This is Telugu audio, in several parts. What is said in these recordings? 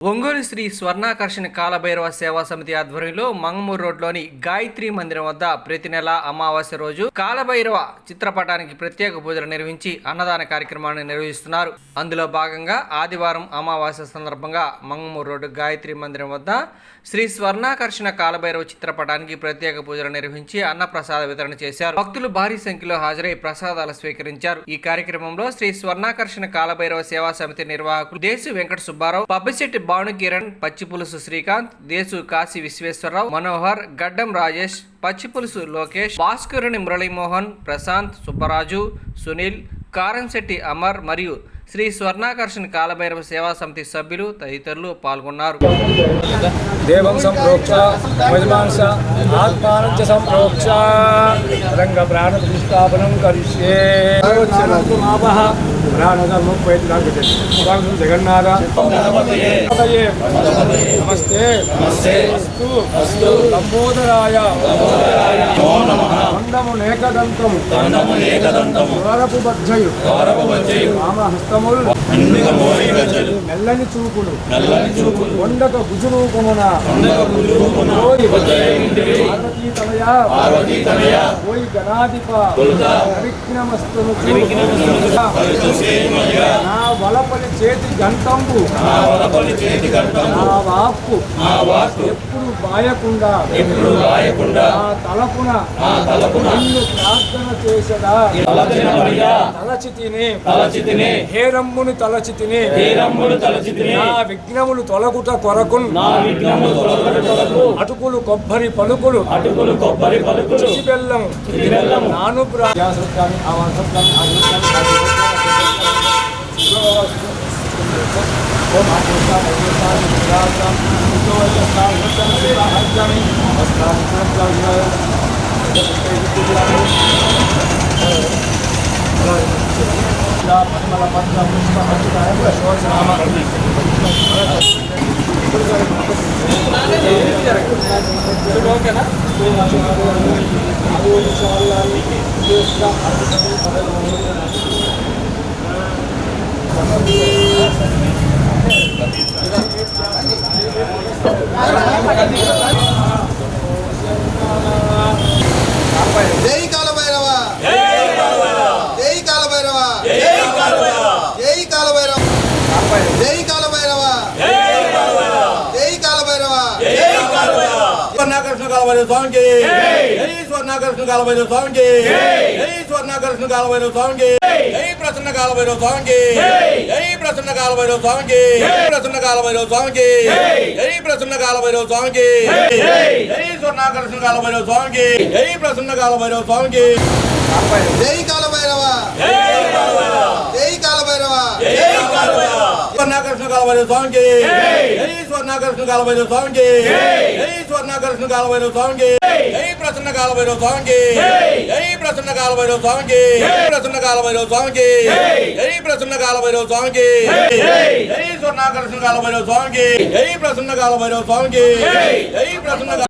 ఒంగోలు శ్రీ స్వర్ణాకర్షణ కాలభైరవ సేవా సమితి ఆధ్వర్యంలో మంగమూరు రోడ్లోని గాయత్రి మందిరం వద్ద ప్రతి నెల అమావాస్య రోజు కాలభైరవ చిత్రపటానికి ప్రత్యేక పూజలు నిర్వహించి అన్నదాన కార్యక్రమాన్ని నిర్వహిస్తున్నారు. అందులో భాగంగా ఆదివారం అమావాస్య సందర్భంగా మంగమూరు రోడ్డు గాయత్రి మందిరం వద్ద శ్రీ స్వర్ణాకర్షణ కాలభైరవ చిత్రపటానికి ప్రత్యేక పూజలు నిర్వహించి అన్నప్రసాద వితరణ చేశారు. భక్తులు భారీ సంఖ్యలో హాజరై ప్రసాదాలు స్వీకరించారు. ఈ కార్యక్రమంలో శ్రీ స్వర్ణాకర్షణ కాలభైరవ సేవా సమితి నిర్వాహకులు దేశు వెంకట సుబ్బారావు, పబ్బిశెట్టి భానుకిరణ్, పచ్చిపులుసు శ్రీకాంత్, దేశు కాశీ విశ్వేశ్వరరావు, మనోహర్, గడ్డం రాజేష్, పచ్చిపులుసు లోకేష్, భాస్కరుని మురళీమోహన్, ప్రశాంత్, సుబ్బరాజు, సునీల్, కారంశెట్టి అమర్ మరియు శ్రీ స్వర్ణాకర్షణ కాలభైరవ సేవా సమితి సభ్యులు తదితరులు పాల్గొన్నారు. దేవం సంప్రోక్ష యజమాంస ఆత్మానంచ సంప్రోక్ష రంగ ప్రాణ ప్రతిష్టాపనం కరిష్యే జగన్నాథ నమస్తే లంబోదరాయ మండము నేకదంతము ద్వారపు బద్ధయు రామహస్తములు మెల్లని చూపులు వండక గుజురూపమున ఓయి గణాధిప విఘ్నమస్తును నా వలపలి చేతి గంటంబు నా వాక్కు ఎప్పుడు బాయకుండా నా తలపున నిన్ను ప్రార్థన చేసదా తలచితిని హేరమ్మును తలచితిని నా విఘ్నములు తొలగుట కొరకున్ అటుకులు కొబ్బరి పలుకులు బెల్లం నాను పరిమళ పత్ర పుష్ప ఓకేనా జై కాలభైరవ, జై కాలభైరవ, జై కాలభైరవ, జై కాలభైరవ, జై కాలభైరవ, స్వర్ణాకర్షణ కాలభైరవ స్వామికి జై, స్వర్ణాకర్షణ కాలభైరవ స్వామికి జై, స్వర్ణాకర్షణ కాలభైరవ స్వామికి జై, ప్రసన్న కాలభైరవ స్వామికి జై, ప్రసన్న కాలభైరవ స్వామికి ప్రసన్న కాలభైరవ స్వామికి జై, ప్రసన్న కాలభైరవ స్వామికి జై, స్వర్ణాకర్షణ కాలభైరవ స్వామికి జై, ప్రసన్న కాలభైరవ స్వామికి జై కాలభైరవ, జై కాలభైరవ, స్వర్ణాకర్షణ కాలభైరవ స్వామికి జై, స్వర్ణాకర్షణ కాలభైరవ స్వామికి జై, స్వర్ణాకర్షణ కాలభైరవ స్వామికి జై, ప్రసన్న కాలభైరవ స్వామికి జై, ప్రసన్న కాలభైరవ స్వామికి ప్రసన్న కాలభైరవ స్వామికి జై, ప్రసన్న కాలభైరవ స్వామికి జై, స్వర్ణాకర్షణ కాలభైరవ స్వామికి జై, ప్రసన్న కాలభైరవ స్వామికి జై, ప్రసన్న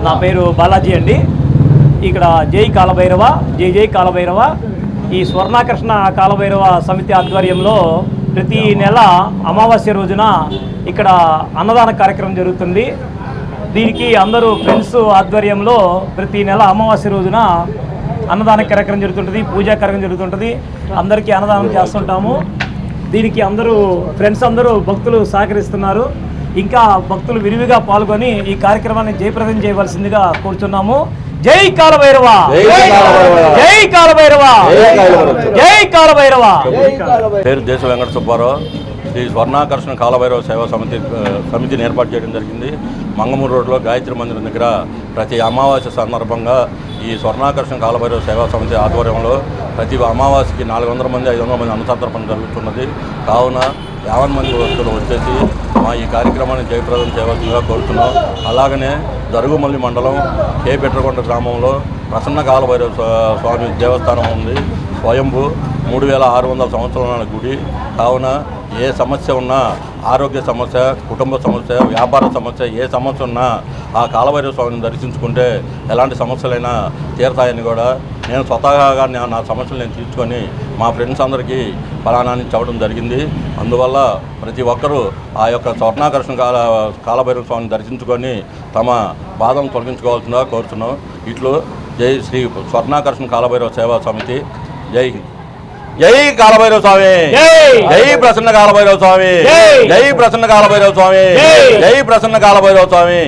నా పేరు బాలాజీ అండి. ఇక్కడ జై కాలభైరవ, జై జై కాలభైరవ ఈ స్వర్ణాకర్షణ కాలభైరవ సమితి ఆధ్వర్యంలో ప్రతి నెల అమావాస్య రోజున ఇక్కడ అన్నదాన కార్యక్రమం జరుగుతుంది. దీనికి అందరూ ఫ్రెండ్స్ ఆధ్వర్యంలో ప్రతి నెల అమావాస్య రోజున అన్నదాన కార్యక్రమం జరుగుతుంటుంది, పూజా కార్యక్రమం జరుగుతుంటుంది. అందరికీ అన్నదానం చేస్తుంటాము. దీనికి అందరూ ఫ్రెండ్స్ అందరూ భక్తులు సహకరిస్తున్నారు. ఇంకా భక్తులు విరివిగా పాల్గొని ఈ కార్యక్రమాన్ని జయప్రదం చేయవలసిందిగా కోరుచున్నాము. జై కాలభైరవ, జై కాలభైరవ, జై కాలభైరవ. పేరు దేశ వెంకట సుబ్బారావు. ఈ స్వర్ణాకర్షణ కాలభైరవ సేవా సమితిని ఏర్పాటు చేయడం జరిగింది. మంగమూరు రోడ్లో గాయత్రి మందిరం దగ్గర ప్రతి అమావాస్య సందర్భంగా ఈ స్వర్ణాకర్షణ కాలభైరవ సేవా సమితి ఆధ్వర్యంలో ప్రతి అమావాస్యకి 400 మంది 500 మంది అన్నసంతర్పణ జరుగుతున్నది. కావున 50 మంది భక్తులు వచ్చేసి మా ఈ కార్యక్రమాన్ని జయప్రదం చేయవలసిందిగా కోరుతున్నాం. అలాగనే జరుగుమల్లి మండలం కే పెట్రకొండ గ్రామంలో ప్రసన్న కాలభైరవ స్వామి దేవస్థానం ఉంది. స్వయంభూ 3600 సంవత్సరాల గుడి. కావున ఏ సమస్య ఉన్నా, ఆరోగ్య సమస్య, కుటుంబ సమస్య, వ్యాపార సమస్య, ఏ సమస్య ఉన్నా ఆ కాలభైరవ స్వామిని దర్శించుకుంటే ఎలాంటి సమస్యలైనా తీరతాయని కూడా నేను స్వతహాగా నా సమస్యలు నేను తీర్చుకొని మా ఫ్రెండ్స్ అందరికీ ఫలానాన్ని చెప్పడం జరిగింది. అందువల్ల ప్రతి ఒక్కరూ ఆ యొక్క స్వర్ణాకర్షణ కాలభైరవ స్వామిని దర్శించుకొని తమ బాధను తొలగించుకోవాల్సిందిగా కోరుతున్నాం. ఇట్లు జై శ్రీ స్వర్ణాకర్షణ కాలభైరవ సేవా సమితి. జై హింద్. జై కాలభైరవ స్వామి, జై ప్రసన్న కాలభైరవ స్వామి, జై ప్రసన్న కాలభైరవ స్వామి, జై ప్రసన్న కాలభైరవ స్వామి.